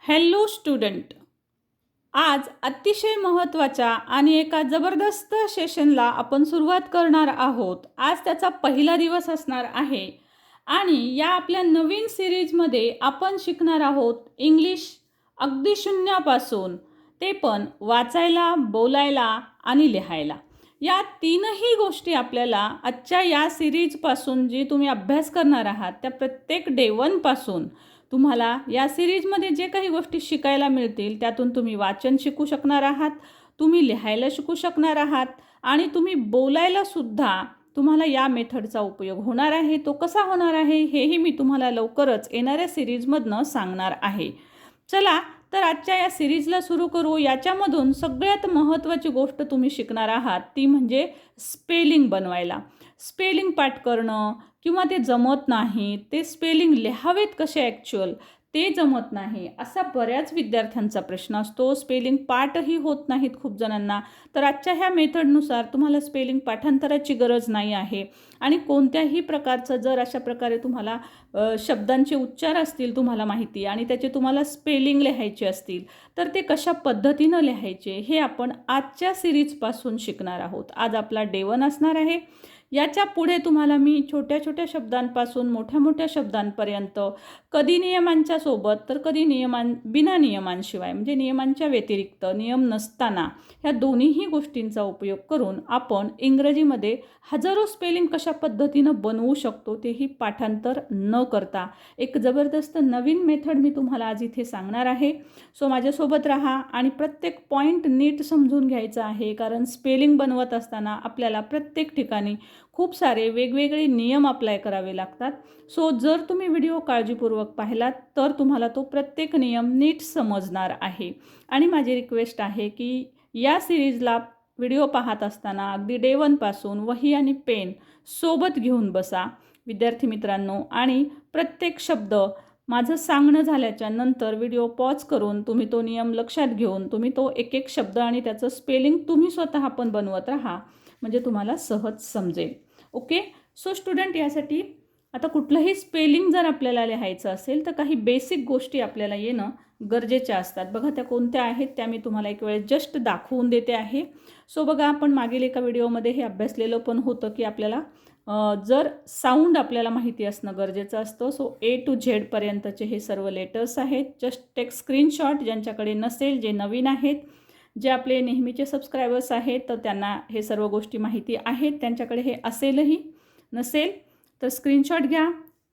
Hello student, आज अतिशय महत्त्वाच्या आणि एका जबरदस्त सेशनला आपण सुरुवात करणार आहोत. आज त्याचा पहिला दिवस असणार आहे आणि या आपल्या नवीन सिरीजमध्ये आपण शिकणार आहोत इंग्लिश अगदी शून्यापासून, ते पण वाचायला, बोलायला आणि लिहायला. या तीनही गोष्टी आपल्याला आजच्या या सिरीजपासून जी तुम्ही अभ्यास करणार आहात त्या प्रत्येक डे 1 पासून तुम्हाला या सिरीजमध्ये जे काही गोष्टी शिकायला मिळतील त्यातून तुम्ही वाचन शिकू शकणार आहात, तुम्ही लिहायला शिकू शकणार आहात आणि तुम्ही बोलायला सुद्धा तुम्हाला या मेथडचा उपयोग होणार आहे. तो कसा होणार आहे हेही मी तुम्हाला लवकरच येणाऱ्या सिरीजमधनं सांगणार आहे. चला तर आजच्या या सिरीजला सुरू करू. याच्यामधून सगळ्यात महत्त्वाची गोष्ट तुम्ही शिकणार आहात ती म्हणजे स्पेलिंग बनवायला. स्पेलिंग पाठ करणं किंवा ते जमत नाही, ते स्पेलिंग लिहावेत कसे ॲक्च्युअल ते जमत नाही, असा बऱ्याच विद्यार्थ्यांचा प्रश्न असतो. स्पेलिंग पाठही होत नाहीत खूप जणांना. तर आजच्या ह्या मेथडनुसार तुम्हाला स्पेलिंग पाठांतराची गरज नाही आहे आणि कोणत्याही प्रकारचं जर अशा प्रकारे तुम्हाला शब्दांचे उच्चार असतील तुम्हाला माहिती आणि त्याचे तुम्हाला स्पेलिंग लिहायचे असतील तर ते कशा पद्धतीनं लिहायचे हे आपण आजच्या सिरीजपासून शिकणार आहोत. आज आपला डे 1 असणार आहे. याच्या पुढे तुम्हाला मी छोट्या छोट्या शब्दांपासून मोठ्या मोठ्या शब्दांपर्यंत कधी नियमांच्या सोबत तर कधी बिना नियमांशिवाय म्हणजे नियमांच्या व्यतिरिक्त नियम नसताना ह्या दोन्हीही गोष्टींचा उपयोग करून आपण इंग्रजीमध्ये हजारो स्पेलिंग कशा पद्धतीनं बनवू शकतो तेही पाठांतर न करता एक जबरदस्त नवीन मेथड मी तुम्हाला आज इथे सांगणार आहे. सो माझ्यासोबत राहा आणि प्रत्येक पॉईंट नीट समजून घ्यायचा आहे, कारण स्पेलिंग बनवत असताना आपल्याला प्रत्येक ठिकाणी खूप सारे वेगवेगळे नियम अप्लाय करावे लागतात. सो जर तुम्ही व्हिडिओ काळजीपूर्वक पाहिलात तर तुम्हाला तो प्रत्येक नियम नीट समजणार आहे. आणि माझी रिक्वेस्ट आहे की या सिरीजला व्हिडिओ पाहत असताना अगदी डे 1 पासून वही आणि पेन सोबत घेऊन बसा विद्यार्थी मित्रांनो, आणि प्रत्येक शब्द माझं सांगणं झाल्याच्या नंतर व्हिडिओ पॉज करून तुम्ही तो नियम लक्षात घेऊन तुम्ही तो एक एक शब्द आणि त्याचं स्पेलिंग तुम्ही स्वतः पण बनवत राहा, म्हणजे तुम्हाला सहज समजेल. ओके. सो स्टुडंट, यासाठी आता कुठलंही स्पेलिंग जर आपल्याला लिहायचं असेल तर काही बेसिक गोष्टी आपल्याला येणं गरजेच्या असतात. बघा त्या कोणत्या आहेत त्या मी तुम्हाला एक वेळ जस्ट दाखवून देते आहे. सो बघा, आपण मागील एका व्हिडिओमध्ये हे अभ्यासलेलं पण होतं की आपल्याला जर साऊंड आपल्याला माहिती असणं गरजेचं असतं. सो A to Z पर्यंतचे हे सर्व लेटर्स आहेत. Just take screenshot. ज्यांच्याकडे नसेल, जे नवीन आहेत, जे आपले नेहमीचे सबस्क्रायबर्स आहेत तर त्यांना हे सर्व गोष्टी माहिती आहेत, त्यांच्याकडे हे असेलही. नसेल तर स्क्रीनशॉट घ्या.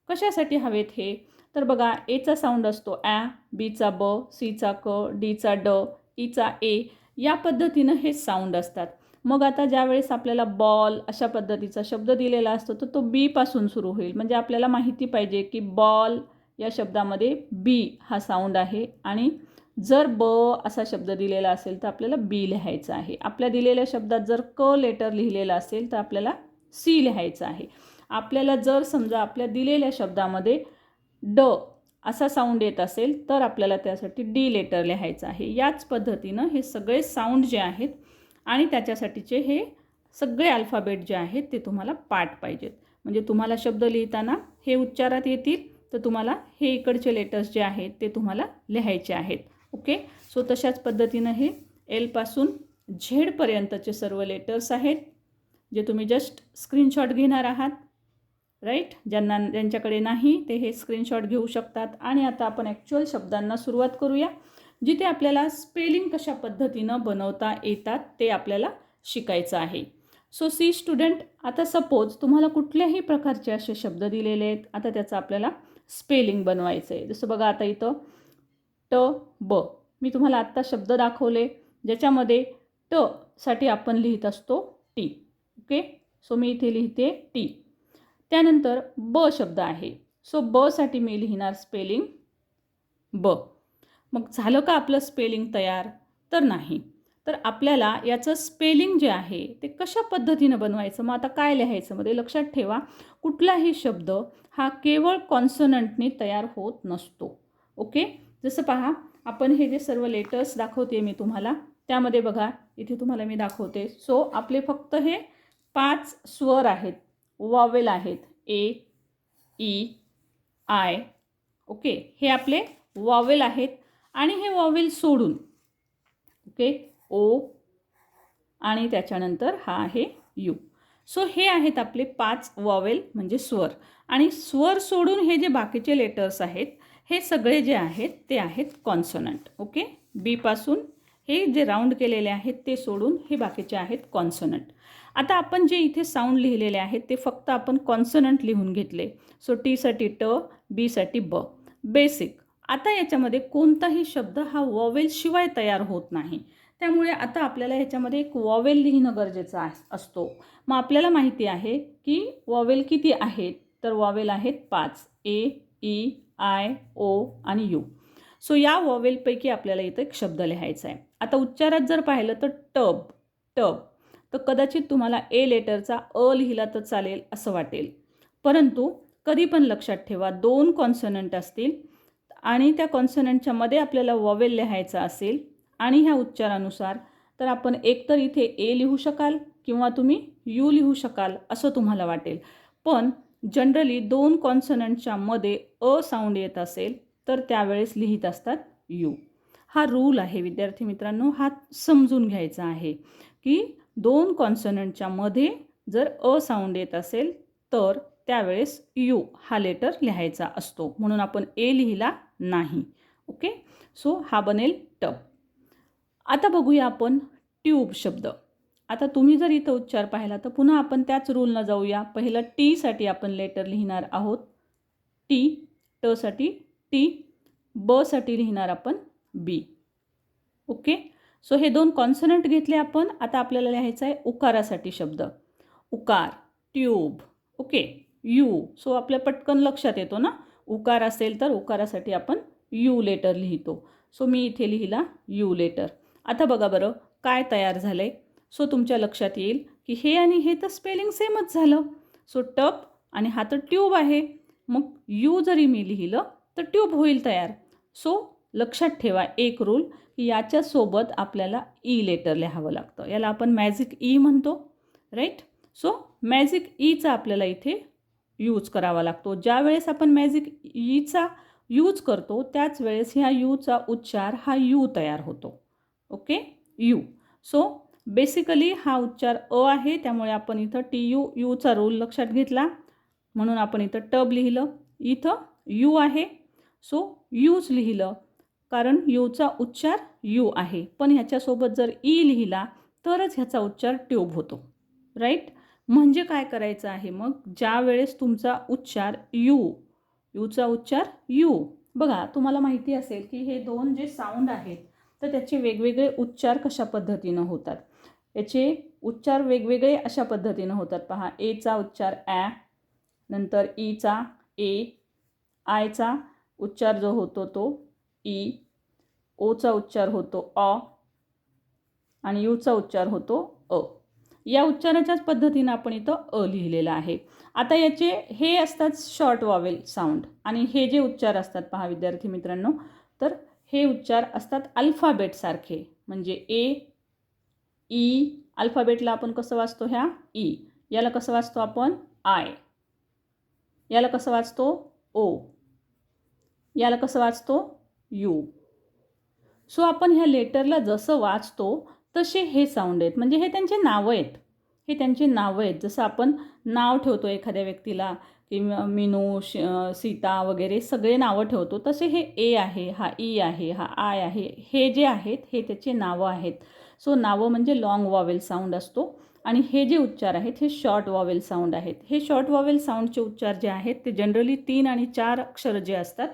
कशासाठी हवेत हे तर बघा, एचा साऊंड असतो ॲ, बीचा ब, सीचा क, डीचा ड, ईचा ए, या पद्धतीनं हे साऊंड असतात. मग आता ज्यावेळेस आपल्याला बॉल अशा पद्धतीचा शब्द दिलेला असतो तर तो बी पासून सुरू होईल. म्हणजे आपल्याला माहिती पाहिजे की बॉल या शब्दामध्ये बी हा साऊंड आहे आणि जर ब असा शब्द दिलेला असेल तर आपल्याला बी लिहायचं आहे. आपल्या दिलेल्या शब्दात जर क लेटर लिहिलेलं असेल तर आपल्याला सी लिहायचं आहे. आपल्याला जर समजा आपल्या दिलेल्या शब्दामध्ये ड असा साऊंड येत असेल तर आपल्याला त्यासाठी डी लेटर लिहायचं आहे. याच पद्धतीनं हे सगळे साऊंड जे आहेत आणि त्याच्यासाठीचे हे सगळे अल्फाबेट जे आहेत ते तुम्हाला पाठ पाहिजेत. म्हणजे तुम्हाला शब्द लिहिताना हे उच्चारात येतील तर तुम्हाला हे इकडचे लेटर्स जे आहेत ते तुम्हाला लिहायचे आहेत. ओके. सो तशाच पद्धतीनं हे एलपासून झेडपर्यंतचे सर्व लेटर्स आहेत जे तुम्ही जस्ट स्क्रीनशॉट घेणार आहात. राईट. ज्यांच्याकडे नाही ते हे स्क्रीनशॉट घेऊ शकतात. आणि आता आपण ॲक्च्युअल शब्दांना सुरुवात करूया, जिथे आपल्याला स्पेलिंग कशा पद्धतीनं बनवता येतात ते आपल्याला शिकायचं आहे. सो सी स्टुडंट, आता सपोज तुम्हाला कुठल्याही प्रकारचे असे शब्द दिलेले आहेत. आता त्याचं आपल्याला स्पेलिंग बनवायचं आहे. जसं बघा, आता इथं ट ब मी तुम्हाला आत्ता शब्द दाखवले ज्याच्यामध्ये ट साठी आपण लिहित असतो टी. ओके. सो मी इथे लिहिते टी. त्यानंतर ब शब्द आहे. सो ब साठी मी लिहिणार स्पेलिंग ब. मग झालं का आपलं स्पेलिंग तयार? तर नाही. तर आपल्याला याचं स्पेलिंग जे आहे ते कशा पद्धतीनं बनवायचं, मग आता काय लिहायचं मध्ये लक्षात ठेवा, कुठलाही शब्द हा केवळ कॉन्सोनंटनी तयार होत नसतो. ओके. जसं पहा, आपण हे जे सर्व लेटर्स दाखवते मी तुम्हाला त्यामध्ये बघा इथे तुम्हाला मी दाखवते. सो आपले फक्त हे 5 स्वर आहेत, वॉवेल आहेत. ए, ई, आय. ओके. हे आपले वॉवेल आहेत आणि हे वॉवेल सोडून ओके ओ आणि त्याच्यानंतर हा आहे यू. सो हे आहेत आपले 5 वॉवेल म्हणजे स्वर. आणि स्वर सोडून हे जे बाकीचे लेटर्स आहेत हे सगळे जे आहेत ते आहेत कॉन्सोनंट. ओके, बीपासून हे जे राऊंड केलेले आहेत ते सोडून हे बाकीचे आहेत कॉन्सोनंट. आता आपण जे इथे साऊंड लिहिलेले आहेत ते फक्त आपण कॉन्सोनंट लिहून घेतले. सो टीसाठी ट, बीसाठी ब, बेसिक. आता याच्यामध्ये कोणताही शब्द हा वॉवेल शिवाय तयार होत नाही. त्यामुळे आता आपल्याला ह्याच्यामध्ये एक वॉवेल लिहिणं गरजेचं असतो. मग आपल्याला माहिती आहे की वॉवेल किती आहेत, तर वॉवेल आहेत 5, ए, ई, आय, ओ आणि यू. सो या वॉवेलपैकी आपल्याला इथं एक शब्द लिहायचा आहे. आता उच्चारात जर पाहिलं तर टब, टब. तर कदाचित तुम्हाला ए लेटरचा अ लिहिला तर चालेल असं वाटेल, परंतु कधी पण लक्षात ठेवा 2 कॉन्सोनंट असतील आणि त्या कॉन्सोनंटच्या मध्ये आपल्याला वॉवेल लिहायचा असेल आणि ह्या उच्चारानुसार तर आपण एकतर इथे ए लिहू शकाल किंवा तुम्ही यू लिहू शकाल असं तुम्हाला वाटेल. पण जनरली 2 कॉन्सोनंटच्या मध्ये अ साऊंड येत असेल तर त्यावेळेस लिहित असतात यू. हा रूल आहे विद्यार्थी मित्रांनो, हा समजून घ्यायचा आहे की 2 कॉन्सोनंटच्या मध्ये जर अ साऊंड येत असेल तर त्यावेळेस यू हा लेटर लिहायचा असतो, म्हणून आपण ए लिहिला नाही. ओके, सो हा बनेल टब. आता बघूया आपण ट्यूब शब्द. आता तुम्ही जर इथं उच्चार पाहिला तर पुन्हा आपण त्याच रूलनं जाऊया. पहिलं टीसाठी आपण लेटर लिहिणार आहोत टी, टसाठी टी, बसाठी लिहिणार आपण बी. ओके, सो हे 2 कॉन्सोनंट घेतले आपण. आता आपल्याला लिहायचं आहे उकारासाठी शब्द. उकार, ट्यूब. Okay, you. सो आपल्या पटकन लक्षात येतो ना, उकार असेल तर उकारासाठी आपण यू लेटर लिहितो. सो मी इथे लिहिला यू लेटर. आता बघा बरं काय तयार झालं आहे. सो तुमच्या लक्षात येईल की हे आणि हे तर स्पेलिंग सेमच झालं. सो टब आणि हा तर ट्यूब आहे, मग यू जरी मी लिहिलं तर ट्यूब होईल तयार. सो लक्षात ठेवा एक रूल की याच्यासोबत आपल्याला ई लेटर लिहावं लागतं. याला आपण मॅजिक ई म्हणतो, राईट. सो मॅजिक ईचा आपल्याला इथे यूज करावा लागतो. ज्या वेळेस आपण मॅजिक ईचा यूज करतो त्याच वेळेस ह्या यूचा उच्चार हा यू तयार होतो. Okay, you. सो बेसिकली हा उच्चार अ आहे, त्यामुळे आपण इथं टी यू, यूचा रूल लक्षात घेतला म्हणून आपण इथं टब लिहिलं. इथं यू आहे सो यूच लिहिलं कारण यूचा उच्चार यू आहे. पण ह्याच्यासोबत जर ई लिहिला तरच ह्याचा उच्चार ट्यूब होतो, राईट. म्हणजे काय करायचं आहे मग, ज्या वेळेस तुमचा उच्चार यूचा उच्चार यू. बघा तुम्हाला माहिती असेल की हे 2 जे साऊंड आहेत तर त्याचे वेगवेगळे उच्चार कशा पद्धतीनं होतात. याचे उच्चार वेगवेगळे अशा पद्धतीनं होतात. पहा, एचा उच्चार ॲ, नंतर ईचा ए, आयचा उच्चार जो होतो तो ई, ओचा उच्चार होतो अ आणि यूचा उच्चार होतो अ. या उच्चाराच्याच पद्धतीनं आपण इथं अ लिहिलेलं आहे. आता याचे हे असतात शॉर्ट वॉवेल साऊंड आणि हे जे उच्चार असतात पहा विद्यार्थी मित्रांनो, तर हे उच्चार असतात अल्फाबेटसारखे. म्हणजे ए, ई, अल्फाबेटला आपण कसं वाचतो ह्या ई, याला कसं वाचतो आपण आय, याला कसं वाचतो ओ, याला कसं वाचतो यू. सो आपण ह्या लेटरला जसं वाचतो तसे हे साऊंड आहेत. म्हणजे हे त्यांचे नावं आहेत, हे त्यांचे नावं आहेत. जसं आपण नाव ठेवतो एखाद्या व्यक्तीला की मीनू, सीता वगैरे सगळे नावं ठेवतो, तसे हे ए आहे, हा ई आहे, हा आय आहे, हे जे आहेत हे त्याचे नावं आहेत. सो नावं म्हणजे लॉंग वॉवेल साऊंड असतो आणि हे जे उच्चार आहेत हे शॉर्ट वॉवेल साऊंड आहेत. हे शॉर्ट वॉवेल साऊंडचे उच्चार जे आहेत ते जनरली 3 आणि 4 अक्षर जे असतात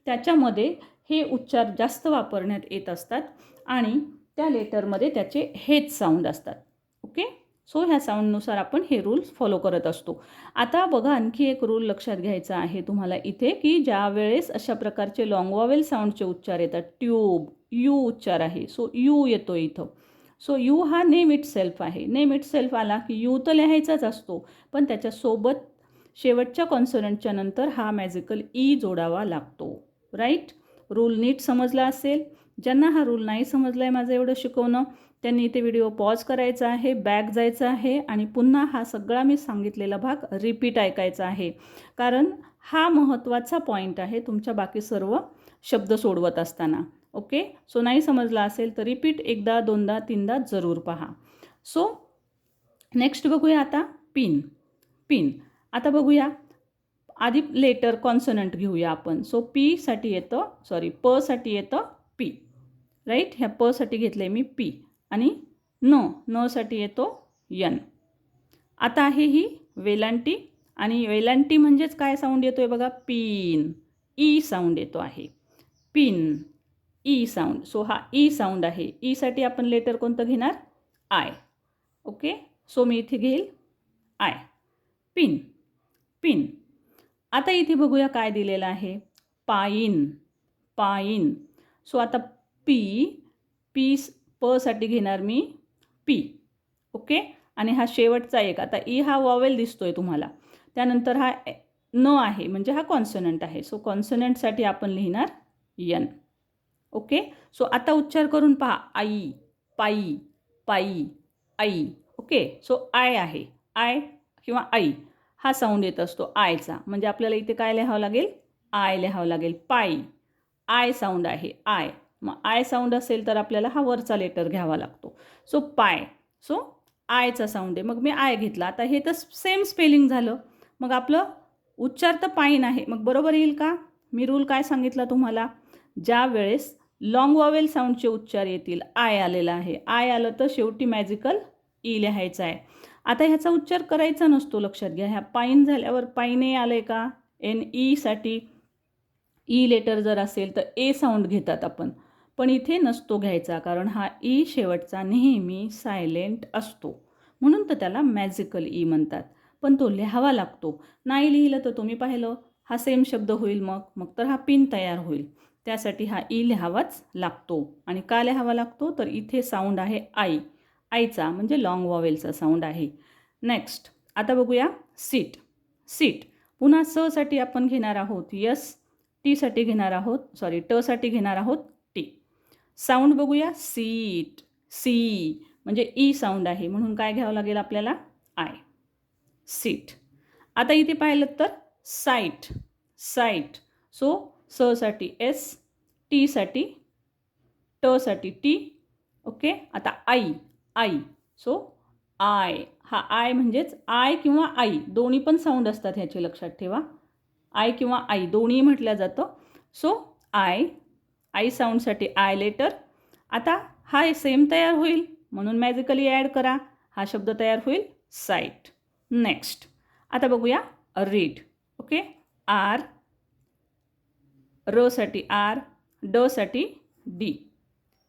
त्याच्यामध्ये हे उच्चार जास्त वापरण्यात येत असतात आणि त्या लेटरमध्ये त्याचे हेच साऊंड असतात. ओके, सो ह्या साऊंडनुसार आपण हे रूल्स फॉलो करत असतो. आता बघा आणखी एक रूल लक्षात घ्यायचा आहे तुम्हाला इथे की ज्या वेळेस अशा प्रकारचे लॉंग वॉवेल साऊंडचे उच्चार येतात, ट्यूब, यू उच्चार आहे, सो यू येतो इथं. सो यू हा नेम इट सेल्फ आहे. नेम इट सेल्फ आला की यू तर लिहायचाच असतो, पण त्याच्यासोबत शेवटच्या कॉन्सोनंटच्या नंतर हा मॅजिकल ई जोडावा लागतो, राईट. रूल नीट समजला असेल. ज्यांना हा रूल नाही समजला आहे माझं एवढं शिकवणं, त्यांनी इथे व्हिडिओ पॉज करायचा आहे, बॅक जायचं आहे आणि पुन्हा हा सगळा मी सांगितलेला भाग रिपीट ऐकायचा आहे. कारण हा महत्त्वाचा पॉईंट आहे तुमच्या बाकी सर्व शब्द सोडवत असताना. ओके. सो नाही समजला असेल तर रिपीट एकदा, दोनदा, तीनदा जरूर पहा. सो नेक्स्ट बघूया आता पिन. पिन आता बघूया. आधी लेटर कॉन्सनंट घेऊया आपण. सो पीसाठी येतं, सॉरी पसाठी येतं पी, राईट. ह्या पसाठी घेतलं आहे मी पी. आणि नसाठी येतो यन. आता आहे ही वेलांटी, आणि वेलांटी म्हणजेच काय साऊंड येतो आहे बघा, पिन. ई साऊंड येतो आहे, पिन, ई साऊंड. सो हा ई साऊंड आहे. ईसाठी आपण लेटर कोणतं घेणार, आय. ओके. सो मी इथे घेईल आय, पिन, पिन. आता इथे बघूया काय दिलेलं आहे, पाईन, पाईन. सो आता पी साठी घेणार मी पी. ओके. आणि हा शेवटचा एक, आता ई हा वॉवेल दिसतोय तुम्हाला, त्यानंतर हा न आहे म्हणजे हा कॉन्सनंट आहे. सो कॉन्सनंटसाठी आपण लिहिणार यन. ओके. सो आता उच्चार करून पहा, आई, पायी, पायी, आई. ओके. सो आय आहे, आय किंवा आई हा साऊंड येत असतो आयचा, म्हणजे आपल्याला इथे काय लिहावं लागेल, आय लिहावं लागेल. पायी, आय साऊंड आहे, आय. मग आय साऊंड असेल तर आपल्याला हा वरचा लेटर घ्यावा लागतो. सो पाय, सो आयचा साऊंड आहे, मग मी आय घेतला. आता हे तर सेम स्पेलिंग झालं, मग आपलं उच्चार तर पाईन आहे, मग बरोबर येईल का. मी रूल काय सांगितला तुम्हाला, ज्या वेळेस लॉंग वॉवेल साऊंडचे उच्चार येतील, आय आलेला आहे, आय आलं तर शेवटी मॅजिकल ई लिहायचा आहे. आता ह्याचा उच्चार करायचा नसतो, लक्षात घ्या. ह्या पाईन झाल्यावर पाईने आलं आहे का, एन ईसाठी ई लेटर जर असेल तर ए साऊंड घेतात आपण, पण इथे नसतो घ्यायचा, कारण हा ई शेवटचा नेहमी सायलेंट असतो, म्हणून तर त्याला मॅजिकल ई म्हणतात. पण तो लिहावा लागतो. नाही लिहिलं तर तुम्ही पाहिलं हा सेम शब्द होईल, मग तर हा पिन तयार होईल. त्यासाठी हा ई लिहावाच लागतो. आणि का लिहावा लागतो, तर इथे साऊंड आहे आई, आईचा म्हणजे लॉंग वॉवेलचा साऊंड आहे. नेक्स्ट आता बघूया सीट. सीट पुन्हा साठी आपण घेणार आहोत यस, टीसाठी घेणार आहोत, सॉरी साठी घेणार आहोत टी. साऊंड बघूया, सीट, सी म्हणजे ई साऊंड आहे, म्हणून काय घ्यावं लागेल आपल्याला, आय, सीट. आता इथे पाहिलं तर साईट, साईट. सो साठी एस, टीसाठी साठी टी. ओके. आता आई, आई. सो आय, हा आय म्हणजेच आय किंवा आई दोन्ही पण साऊंड असतात ह्याचे, लक्षात ठेवा. आय किंवा आई दोन्ही म्हटलं जातं. सो आय, आई साऊंडसाठी आय लेटर. आता हा सेम तयार होईल, म्हणून मॅजिकली ॲड करा, हा शब्द तयार होईल साईट. नेक्स्ट आता बघूया रीड. ओके. आर, साठी आर, साठी डी.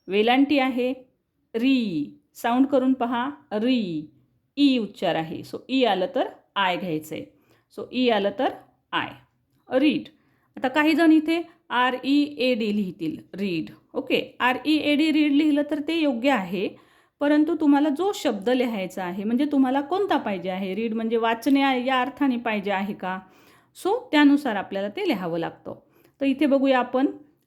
वेलांटी आहे री, साऊंड करून पहा, री. ई उच्चार आहे, सो ई आलं तर आय घ्यायचं आहे. सो ई आलं तर आय, रीड. आता काही जण इथे READ लिहितील, रीड. ओके. READ रीड लिहिलं तर ते योग्य आहे, परंतु तुम्हाला जो शब्द लिहायचा आहे, म्हणजे तुम्हाला कोणता पाहिजे आहे, रीड म्हणजे वाचणे या अर्थाने पाहिजे आहे का, सो त्यानुसार आपल्याला ते लिहावं लागतं. तर इथे बघूया आपण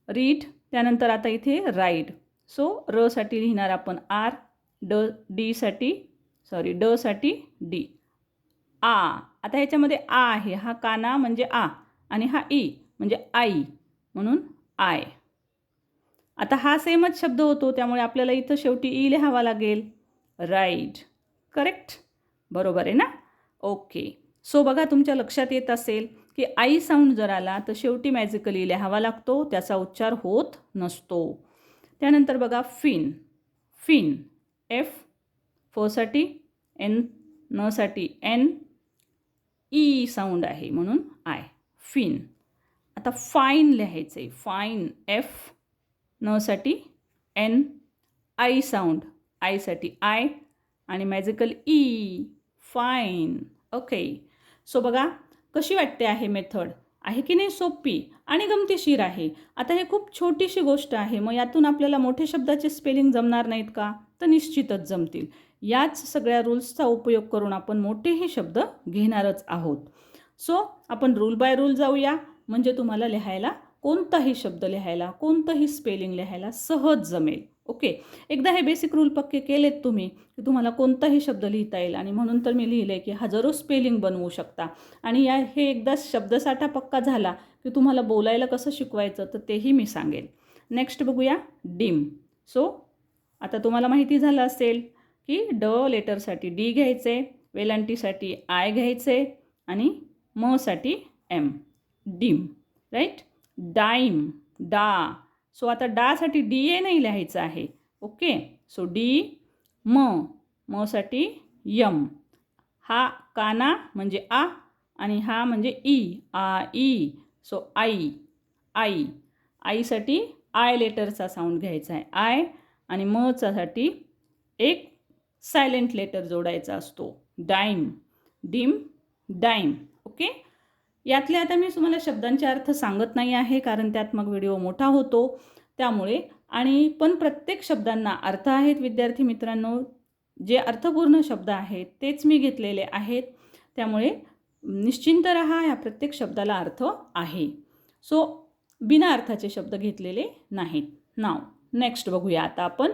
रीड. त्यानंतर आता इथे राईड. सो साठी लिहिणार आपण आर, साठी डी. आता ह्याच्यामध्ये आ आहे, हा काना म्हणजे आ, आणि हा ई म्हणजे आई, म्हणून आय. आता हा सेमच शब्द होतो, त्यामुळे आपल्याला इथं शेवटी ई लिहावा लागेल, राईड. करेक्ट, बरोबर आहे ना. ओके. सो बघा तुमच्या लक्षात येत असेल की आई साऊंड जर आला तर शेवटी मॅजिकली लिहावा लागतो, त्याचा उच्चार होत नसतो. त्यानंतर बघा फिन. फिन, एफ साठी एन, साठी एन, ई साऊंड आहे म्हणून आय, फिन. आता फाईन लिहायचं आहे, फाईन, एफ साठी एन, आई साऊंड, आयसाठी आय, आणि magical E, fine. Okay. So बघा कशी वाटते आहे मेथड, आहे की नाही सोपी आणि गमतीशीर आहे. आता हे खूप छोटीशी गोष्ट आहे, मग यातून आपल्याला मोठे शब्दाचे स्पेलिंग जमणार नाहीत का, तर निश्चितच जमतील. याच सगळ्या रूल्सचा उपयोग करून आपण मोठेही शब्द घेणारच आहोत. सो आपण रूल बाय रूल जाऊया, म्हणजे तुम्हाला लिहायला कोणताही शब्द लिहायला, कोणतंही स्पेलिंग लिहायला सहज जमेल. ओके. एकदा हे बेसिक रूल पक्के केलेत तुम्ही की तुम्हाला कोणताही शब्द लिहिता येईल, आणि म्हणून तर मी लिहिले की हजारो स्पेलिंग बनवू शकता. आणि हे एकदा शब्दसाठा पक्का झाला की तुम्हाला बोलायला कसं शिकवायचं तर तेही मी सांगेल. नेक्स्ट बघूया डिम. सो आता तुम्हाला माहिती झालं असेल की ड लेटरसाठी डी घ्यायचे, वेलांटीसाठी आय घ्यायचे आणि मसाठी एम. Dim, right. डाईम, डा. सो आता डासाठी डी ए नाही लिहायचं आहे. ओके. सो डी, मसाठी यम. हा काना म्हणजे आ आणि हा म्हणजे ई, आ ई. सो आई, आई. आईसाठी आय लेटरचा साऊंड घ्यायचा आहे, आय. आणि मसाठी एक सायलेंट लेटर जोडायचा असतो, डाईम. डिम, डाईम. ओके. यातले आता मी तुम्हाला शब्दांचे अर्थ सांगत नाही आहे, कारण त्यात मग व्हिडिओ मोठा होतो त्यामुळे. आणि पण प्रत्येक शब्दांना अर्थ आहेत विद्यार्थी मित्रांनो. जे अर्थपूर्ण शब्द आहेत तेच मी घेतलेले आहेत, त्यामुळे निश्चिंत रहा, या प्रत्येक शब्दाला अर्थ आहे. सो बिना अर्थाचे शब्द घेतलेले नाहीत. नाव नेक्स्ट बघूया आता आपण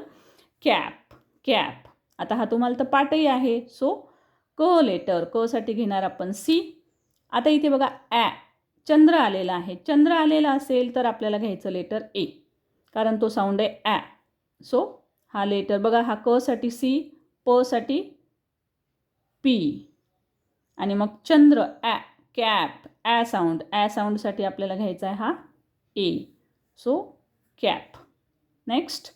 कॅप. कॅप. आता हा तुम्हाला तर पाठही आहे. सो क लेटर, क साठी घेणार आपण सी. आता इथे बघा चंद्र आलेला आहे. चंद्र आलेला असेल तर आपल्याला घ्यायचं लेटर ए, कारण तो साऊंड आहे सो हा लेटर बघा, हा क साठी सी, प साठी पी आणि मग चंद्र कॅप, साऊंड. साऊंडसाठी आपल्याला घ्यायचा आहे हा A. So cap. Next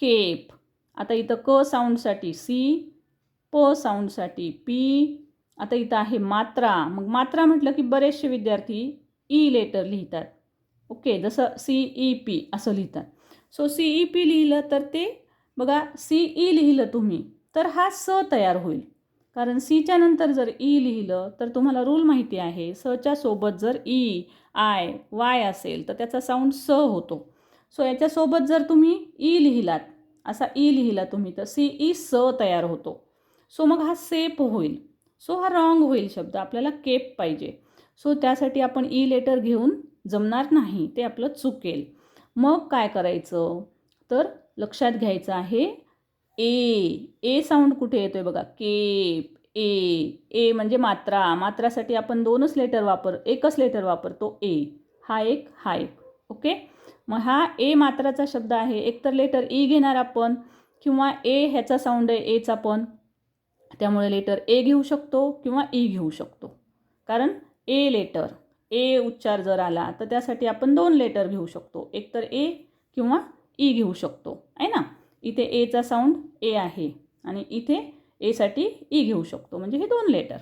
cape. आता इथं क साऊंडसाठी सी, प साऊंडसाठी पी. आता इथं आहे मात्रा. मग मात्रा म्हटलं की बरेचसे विद्यार्थी ई लेटर लिहितात. ओके, जसं सी ई पी असं लिहितात. सो सी ई पी लिहिलं तर ते बघा, सी ई लिहिलं तुम्ही तर हा स तयार होईल, कारण सीच्या नंतर जर ई लिहिलं तर तुम्हाला रूल माहिती आहे, सच्या सोबत जर ई, आय, वाय असेल तर त्याचा साऊंड स होतो. सो याच्यासोबत जर तुम्ही ई लिहिलात, असा ई लिहिला तुम्ही, तर सी ई स तयार होतो. सो मग हा सेप होईल. सो हा रॉंग होईल शब्द, आपल्याला केप पाहिजे. सो त्यासाठी आपण ई लेटर घेऊन जमणार नाही, ते आपलं चुकेल. मग काय करायचं तर लक्षात घ्यायचं आहे ए साऊंड कुठे येतोय बघा, केप. ए म्हणजे मात्रा. मात्रासाठी आपण एकच लेटर वापरतो ए. हा एक. ओके. मग हा ए मात्राचा शब्द आहे. एकतर लेटर ई घेणार आपण, किंवा ए ह्याचा साऊंड आहे एचा पण, त्यामुळे लेटर ए घेऊ शकतो किंवा ई घेऊ शकतो. कारण ए लेटर, ए उच्चार जर आला तर त्यासाठी आपण 2 लेटर घेऊ शकतो, एकतर ए किंवा ई घेऊ शकतो, आहे ना. इथे एचा साऊंड ए आहे आणि इथे एसाठी ई घेऊ शकतो, म्हणजे हे 2 लेटर.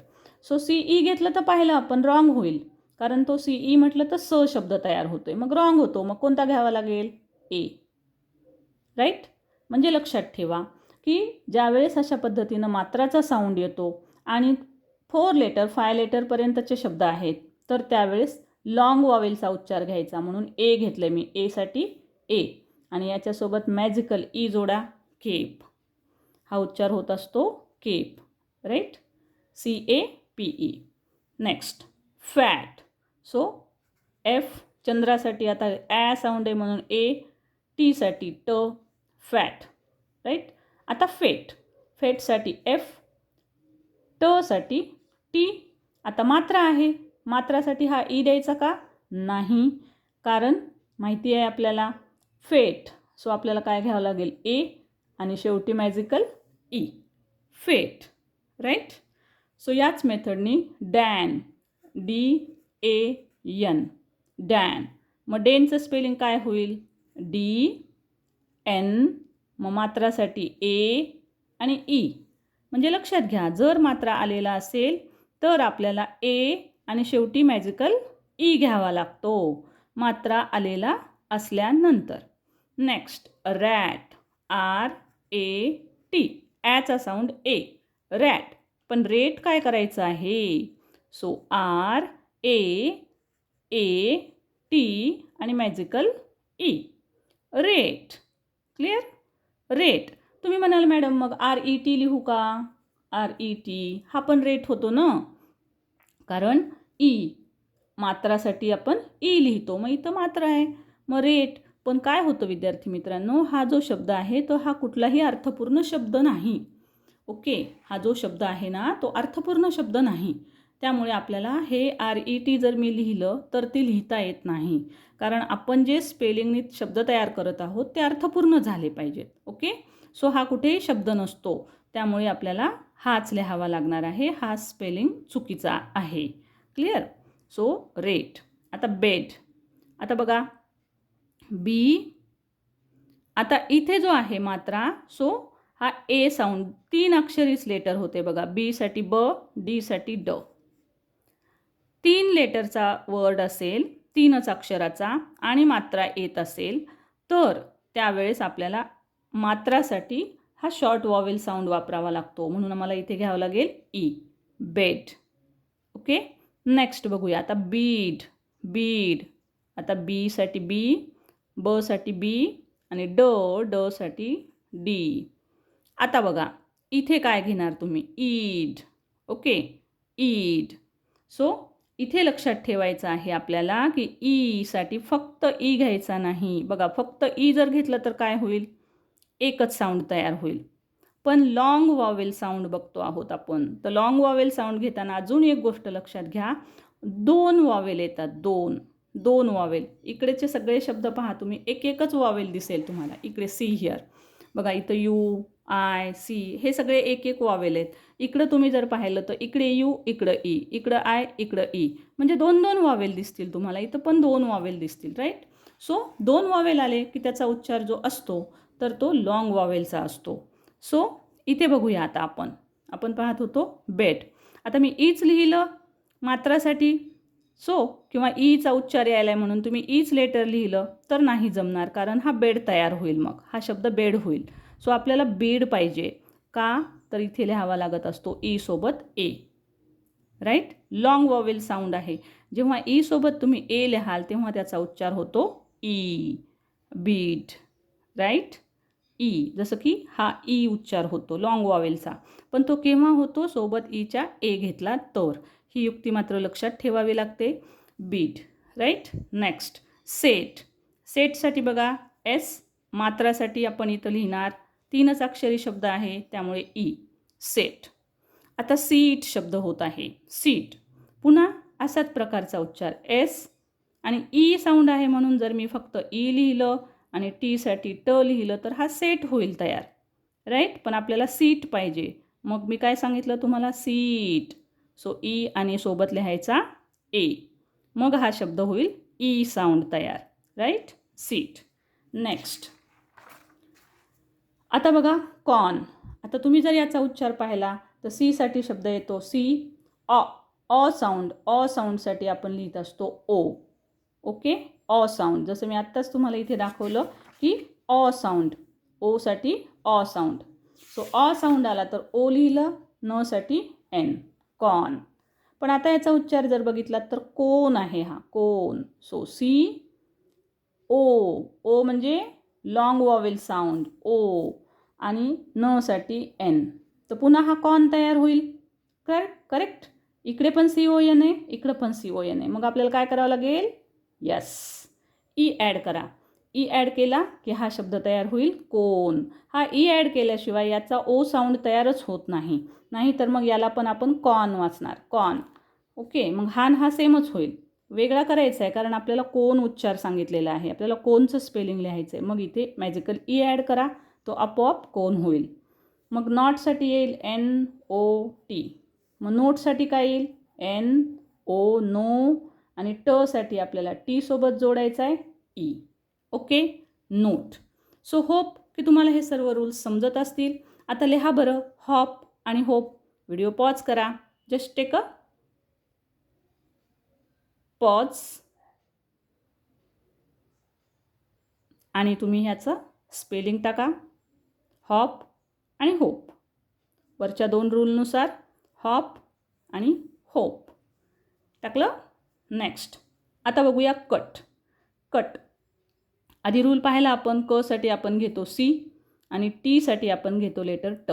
सो सी ई घेतलं तर पाहिलं आपण रॉंग होईल, कारण तो सी ई म्हटलं तर स शब्द तयार होतोय, मग रॉंग होतो. मग कोणता घ्यावा लागेल? ए. राईट. म्हणजे लक्षात ठेवा की ज्यावेळेस अशा पद्धतीनं मात्राचा साऊंड येतो आणि 4 लेटर 5 लेटरपर्यंतचे शब्द आहेत, तर त्यावेळेस लॉंग वॉवेलचा उच्चार घ्यायचा. म्हणून ए घेतलं मी, एसाठी ए, आणि याच्यासोबत मॅजिकल ई जोडा, केप. हा उच्चार होत असतो cape. Right. CAPE. Next fat. So F चंद्रासाठी आता साऊंड आहे म्हणून ए, टीसाठी ट, फॅट. राईट. आता फेटसाठी एफ, टसाठी टी. आता मात्रा आहे, मात्रासाठी हा ई द्यायचा का? नाही, कारण माहिती आहे आपल्याला फेट. सो आपल्याला काय घ्यावं लागेल? ए आणि शेवटी मॅजिकल ई, फेट. राईट. सो याच मेथडनी डॅन, DAN, डॅन. मग डेनचं स्पेलिंग काय होईल? DN. मग मात्रासाठी ए आणि ई. म्हणजे लक्षात घ्या, जर मात्रा आलेला असेल तर आपल्याला ए आणि शेवटी मॅजिकल ई घ्यावा लागतो, मात्रा आलेला असल्यानंतर. Next rat, RAT. ॲचा साऊंड ए, रॅट. पण रेट काय करायचं आहे? सो RAAT आणि magical E, rate. Clear? Rate. तुम्ही म्हणाल मॅडम मग RET लिहू का? RET हा पण रेट होतो ना, कारण ई मात्रासाठी आपण ई लिहितो, मग इथं मात्रा आहे, मग रेट. पण काय होतं विद्यार्थी मित्रांनो, हा जो शब्द आहे तो हा कुठलाही अर्थपूर्ण शब्द नाही. ओके, हा जो शब्द आहे ना तो अर्थपूर्ण शब्द नाही, त्यामुळे आपल्याला हे RET जर मी लिहिलं तर ते लिहिता येत नाही, कारण आपण जे स्पेलिंगनी शब्द तयार करत आहोत ते अर्थपूर्ण झाले पाहिजेत. ओके, सो हा कुठेही शब्द नसतो, त्यामुळे आपल्याला हाच लिहावा लागणार आहे. हा स्पेलिंग चुकीचा आहे. क्लिअर? So rate. आता बेड. आता बघा बी. आता इथे जो आहे मात्रा, सो हा ए साऊंड 3 अक्षरीच लेटर होते बघा. बी साठी ब, डी साठी ड. 3 लेटरचा वर्ड असेल, 3च अक्षराचा आणि मात्रा येत असेल तर त्यावेळेस आपल्याला मात्रासाठी हा शॉर्ट वॉवेल साऊंड वापरावा लागतो. म्हणून आम्हाला इथे घ्यावं लागेल ई. बेड. ओके, नेक्स्ट बघूया आता बीड. बीड. आता बी साठी बी, ब साठी बी आणि ड, ड साठी डी. आता बघा इथे काय घेणार तुम्ही? ईड. ओके, ईड. सो इथे लक्षात ठेवायचं आहे आपल्याला की ई साठी फक्त ई घ्यायचा नाही. बघा फक्त ई जर घेतलं तर काय होईल? एकच साऊंड तयार होईल. पण लॉंग वॉवेल साऊंड बघतो आहोत आपण, तर लॉंग वॉवेल साऊंड घेताना अजून एक गोष्ट लक्षात घ्या, 2 वॉवेल येतात. 2 वॉवेल. इकडेचे सगळे शब्द पहा तुम्ही, एक एकच वॉवेल दिसेल तुम्हाला. इकडे सी हिअर बघा, इथं यू, आय, सी हे सगळे एक एक वॉवेल आहेत. इकडं तुम्ही जर पाहिलं तर इकडे यू, इकडं ई, इकडं आय, इकडं ई, म्हणजे 2 वॉवेल दिसतील तुम्हाला. इथं पण 2 वॉवेल दिसतील, राईट? सो 2 वॉवेल आले की त्याचा उच्चार जो असतो तर तो लॉंग वॉवेलचा असतो. सो इथे बघूया आता आपण पाहत होतो बेड. आता मी ईच लिहिलं मात्रासाठी, सो किंवा ईचा उच्चार यायला म्हणून तुम्ही ईच लेटर लिहिलं तर नाही जमणार, कारण हा बेड तयार होईल. मग हा शब्द बेड होईल. सो आपल्याला बीड पाहिजे का, तर इथे लिहावा लागत असतो ई सोबत ए. राईट? लॉंग वॉवेल साऊंड आहे. जेव्हा ई सोबत तुम्ही ए लिहाल तेव्हा त्याचा उच्चार होतो ई. बीड. राईट? ई. जसं की हा ई उच्चार होतो लॉंग वॉवेलचा, पण तो केव्हा होतो? सोबत ईच्या ए घेतला तर. ही युक्ती मात्र लक्षात ठेवावी लागते. बीड. राईट? Next set. सेटसाठी बघा एस, मात्रासाठी आपण इथं लिहिणार 3च अक्षरी शब्द आहे त्यामुळे ई. सेट. आता सीट शब्द होत आहे. सीट. पुन्हा असाच प्रकारचा उच्चार एस आणि ई साऊंड आहे म्हणून जर मी फक्त ई लिहिलं आणि टीसाठी ट लिहिलं तर हा सेट होईल तयार. राईट? पण आपल्याला सीट पाहिजे. मग मी काय सांगितलं तुम्हाला? सीट. सो ई आणि सोबत लिहायचा ए. मग हा शब्द होईल ई साऊंड तयार. राईट? सीट. नेक्स्ट. आता बघा कॉर्न. आता तुम्ही जर याचा उच्चार पाहिला तर सीसाठी शब्द येतो सी. ऑ साऊंड. ऑ साऊंडसाठी आपण लिहित असतो ओ. ओके, ऑ साऊंड. जसं मी आत्ताच तुम्हाला इथे दाखवलं की ऑ साऊंड. ओसाठी ऑ साऊंड. सो ऑ साऊंड आला तर ओ लिहिलं, न साठी एन. कॉर्न. पण आता याचा उच्चार जर बघितला तर कोन आहे हा. कोन. सो सी ओ. ओ म्हणजे लॉंग वॉवेल साऊंड ओ आणि न साठी एन. तर पुन्हा हा कॉर्न तयार होईल. करेक्ट? इकडे पण CON आहे, इकडं पण CON आहे. मग आपल्याला काय करावं लागेल? यस, ई ॲड करा. ई ॲड केला की हा शब्द तयार होईल कोन. हा ई ॲड केल्याशिवाय याचा ओ साऊंड तयारच होत नाही. नाहीतर मग याला पण आपण कॉर्न वाचणार. कॉर्न. ओके, मग हा सेमच होईल. वेगळा करायचा आहे कारण आपल्याला कोन उच्चार सांगितलेला आहे. आपल्याला कोनचं स्पेलिंग लिहायचं आहे. मग इथे मॅजिकल ई ॲड करा, तो आपोआप कोन होईल. मग नॉटसाठी येईल NOT. मग नोटसाठी काय येईल? NO, no. आणि टसाठी आपल्याला टी सोबत जोडायचा आहे E. Okay, note. So hope की तुम्हाला हे सर्व रूल्स समजत असतील. आता लिहा बरं हॉप आणि होप. व्हिडिओ पॉज करा. जस्ट टेक अ पॉज आणि तुम्ही ह्याचं स्पेलिंग टाका. हॉप आणि होप. वरच्या 2 रूलनुसार हॉप आणि होप टाकलं. नेक्स्ट. आता बघूया कट. कट. आधी रूल पाहायला आपण. क साठी आपण घेतो सी आणि टीसाठी आपण घेतो लेटर ट.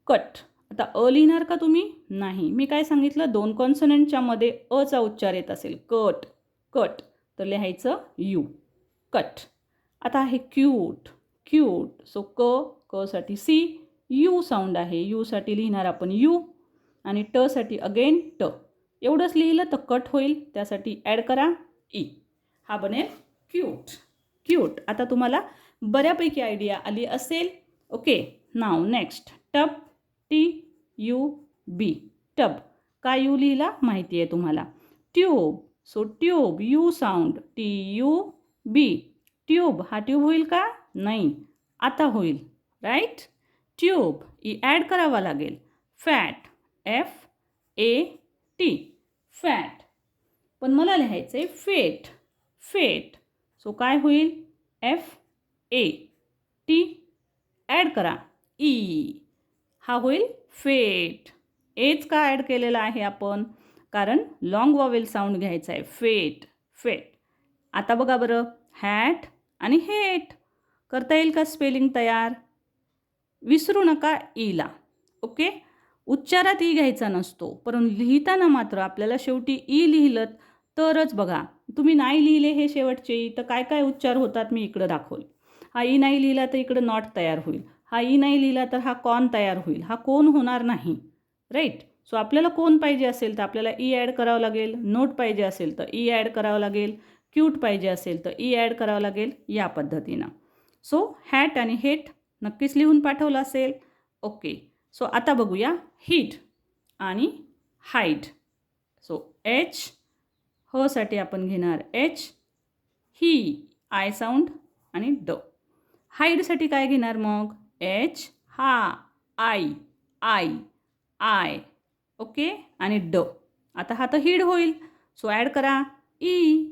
कट. आता अ लिहिणार का तुम्ही? नाही. मी काय सांगितलं? 2 कॉन्सनंटच्या मध्ये अचा उच्चार येत असेल. कट. कट. तर लिहायचं यू. कट. आता आहे क्यूट. क्यूट. सो क साठी सी. यू साऊंड आहे. यूसाठी लिहिणार आपण यू आणि टसाठी अगेन ट. एवढंच लिहिलं तर कट होईल, त्यासाठी ॲड करा ई. हा बनेल क्यूट. क्यूट. आता तुम्हाला बऱ्यापैकी आयडिया आली असेल. ओके. नाव नेक्स्ट टब. TUB. टब. का यू लिहिला माहिती आहे तुम्हाला. Tube. So tube you sound TUB. Tube. हा ट्यूब होईल का? नाही. आता होईल. राईट. ट्यूब. ई ॲड करावा लागेल. फॅट. FAT. फॅट. पण मला लिहायचं आहे फेट. फेट. सो काय होईल? FAT. ॲड करा ई. हा होईल फेट. एच का ॲड केलेला आहे आपण? कारण लॉंग वॉवेल साऊंड घ्यायचा आहे. फेट. फेट. आता बघा बरं, हॅट आणि हेट. करता येईल का स्पेलिंग तयार? विसरू नका ईला. ओके. उच्चारात ई घ्यायचा नसतो, परंतु लिहिताना मात्र आपल्याला शेवटी ई लिहिलं तरच बघा. तुम्ही नाही लिहिले हे शेवटचे ई तर काय काय उच्चार होतात मी इकडं दाखवले. हा ई नाही लिहिला तर इकडं नॉट तयार होईल. हा ई नाही लिहिला तर हा कॉन तयार होईल. हा कोण होणार नाही. राईट. सो आपल्याला कोण पाहिजे असेल तर आपल्याला ई ॲड करावं लागेल. नोट पाहिजे असेल तर ई ॲड करावं लागेल. क्यूट पाहिजे असेल तर ई ॲड करावं लागेल. या पद्धतीनं. सो हॅट आणि हेट नक्कीच लिहून पाठवलं असेल. ओके. सो आता बघूया हीट आणि हाईट. So H. हसाठी आपण घेणार H. ही आय साऊंड आणि ड. हाईडसाठी काय घेणार मग? H. हा आय. ओके. आणि ड. आता हा तर हीड होईल. सो ॲड करा E.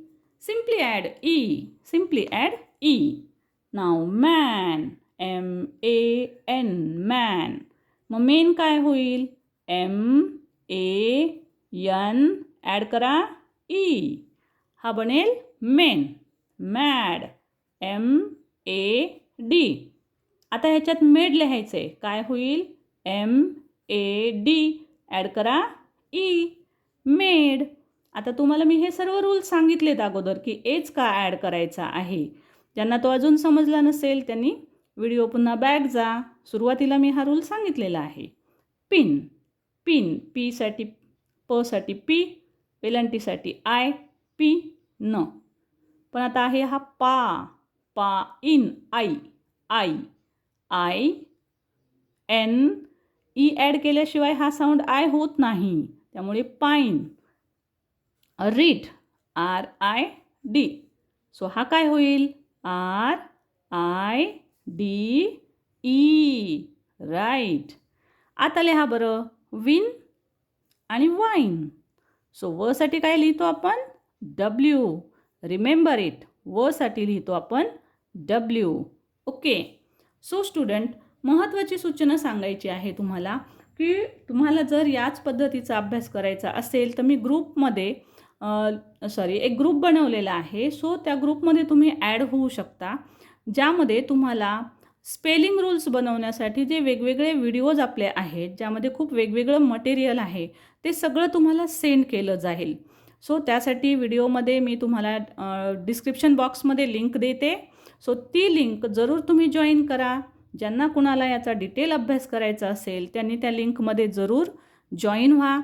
Simply add E. Simply add E. नाव मॅन. MAN. मॅन. मग मेन काय होईल? MAN. ॲड करा ई. हा बनेल मेन. मॅड. MAD. आता ह्याच्यात मेड लिहायचं आहे. काय होईल? MAD. ॲड करा ई. मेड. आता तुम्हाला मी हे सर्व रूल्स सांगितलेत अगोदर की एच का ॲड करायचा आहे. ज्यांना तो अजून समजला नसेल त्यांनी व्हिडिओ पुन्हा बॅक जा. सुरुवातीला मी हा रूल सांगितलेला आहे. पिन. पिन. पीसाठी पसाठी पी. वेलांटीसाठी आय. पी. न. पण आता आहे हा पा इन आई. ई ॲड केल्याशिवाय हा साऊंड आय होत नाही. त्यामुळे पाईन. रीड. RID. सो हा काय होईल? RIDE. राईट. आता लिहा बरं विन आणि वाईन. सो वसाठी काय लिहितो आपण? W. Remember it. वसाठी लिहितो आपण W. ओके. सो स्टुडंट, महत्त्वाची सूचना सांगायची आहे तुम्हाला की तुम्हाला जर याच पद्धतीचा अभ्यास करायचा असेल तर मी ग्रुपमध्ये एक ग्रुप बनवलेला आहे. सो त्या ग्रुपमध्ये तुम्ही ॲड होऊ शकता, ज्यामध्ये तुम्हाला स्पेलिंग रूल्स बनवण्यासाठी जे वेगवेगळे व्हिडिओज आपले आहेत, ज्यामध्ये खूप वेगवेगळं मटेरियल आहे, ते सगळं तुम्हाला सेंड केलं जाईल. सो त्यासाठी व्हिडिओमध्ये मी तुम्हाला डिस्क्रिप्शन बॉक्समध्ये लिंक देते. सो ती लिंक जरूर तुम्ही जॉईन करा. ज्यांना कुणाला याचा डिटेल अभ्यास करायचा असेल त्यांनी त्या लिंकमध्ये जरूर जॉईन व्हा.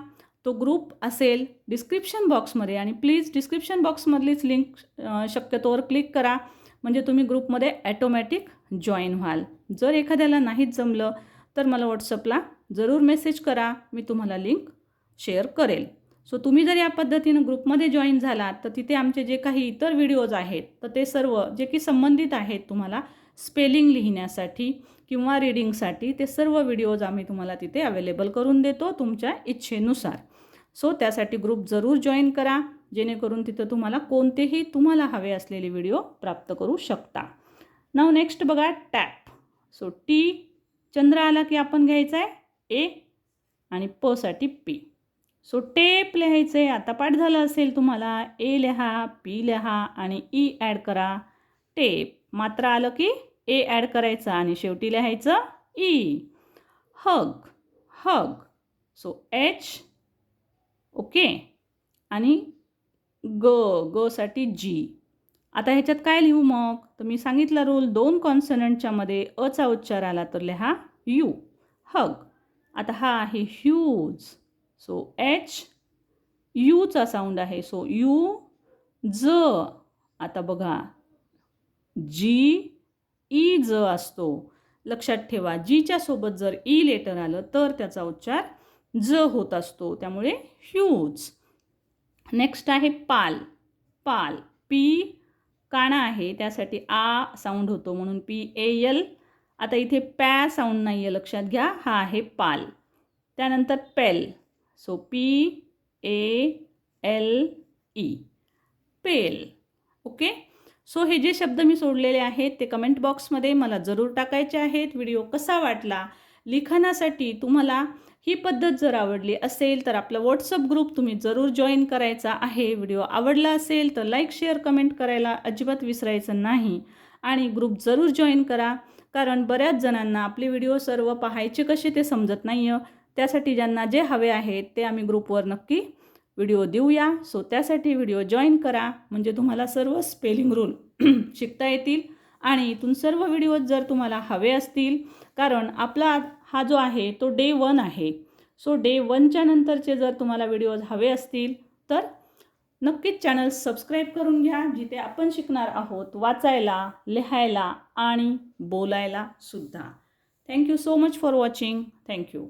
तो ग्रुप असेल डिस्क्रिप्शन बॉक्समध्ये आणि प्लीज डिस्क्रिप्शन बॉक्समधलीच लिंक शक्यतोवर क्लिक करा, म्हणजे तुम्ही ग्रुपमध्ये ॲटोमॅटिक जॉईन व्हाल. जर एखाद्याला नाहीच जमलं तर मला व्हॉट्सअपला जरूर मेसेज करा, मी तुम्हाला लिंक शेअर करेल. सो तुम्ही जर या पद्धतीनं ग्रुपमध्ये जॉईन झालात तर तिथे आमचे जे काही इतर व्हिडिओज आहेत तर ते सर्व जे की संबंधित आहेत तुम्हाला स्पेलिंग लिहिण्यासाठी किंवा रीडिंगसाठी, ते सर्व व्हिडिओज आम्ही तुम्हाला तिथे अवेलेबल करून देतो तुमच्या इच्छेनुसार. सो त्यासाठी ग्रुप जरूर जॉईन करा, जेणेकरून तिथं तुम्हाला कोणतेही तुम्हाला हवे असलेले व्हिडिओ प्राप्त करू शकता. नाव नेक्स्ट बघा टॅप. सो टी चंद्र आला की आपण घ्यायचा आहे ए आणि साठी पी. सो टेप लिहायचं आहे. आता पाठ झालं असेल तुम्हाला. ए लिहा, पी लिहा आणि ई ॲड करा. टेप. मात्र आलं की ए ॲड करायचा आणि शेवटी लिहायचं E. Hug. So H. Okay. आणि साठी G. आता ह्याच्यात काय लिहू मग? तर मी सांगितलं रूल, 2 कॉन्सनंटच्या मध्ये अचा उच्चार आला तर लिहा यू. हग. आता हा आहे ह्यूज. So H. यूचा साऊंड आहे. सो यू ज. आता बघा जी ई ज असतो. लक्षात ठेवा जीच्या सोबत जर ई लेटर आलं तर त्याचा उच्चार ज होत असतो. त्यामुळे ह्यूज. नेक्स्ट आहे पाल. पाल. पी काना आहे त्यासाठी आ साऊंड होतो म्हणून पी ए एल. आता इथे पॅ साऊंड नाही आहे लक्षात घ्या. हा आहे पाल. त्यानंतर pale. So P A L E. Pale. Okay. So हे जे शब्द मी सोडलेले आहेत ते कमेंट बॉक्समध्ये मला जरूर टाकायचे आहेत. व्हिडिओ कसा वाटला? लिखाणासाठी तुम्हाला ही पद्धत जर आवडली असेल तर आपला व्हॉट्सअप ग्रुप तुम्ही जरूर जॉईन करायचा आहे. व्हिडिओ आवडला असेल तर लाईक शेअर कमेंट करायला अजिबात विसरायचं नाही आणि ग्रुप जरूर जॉईन करा. कारण बऱ्याच जणांना आपले व्हिडिओ सर्व पाहायचे कसे ते समजत नाही आहे. त्यासाठी ज्यांना जे हवे आहेत ते आम्ही ग्रुपवर नक्की व्हिडिओ देऊया. सो त्यासाठी व्हिडिओ जॉईन करा म्हणजे तुम्हाला सर्व स्पेलिंग रूल शिकता येतील आणि इथून सर्व व्हिडिओ जर तुम्हाला हवे असतील कारण आपला हा जो आहे तो डे 1 आहे. सो डे 1च्या नंतरचे जर तुम्हाला व्हिडिओज हवे असतील तर नक्कीच चॅनल सबस्क्राईब करून घ्या. जिथे आपण शिकणार आहोत वाचायला, लिहायला आणि बोलायला सुद्धा. Thank you so much for watching. Thank you.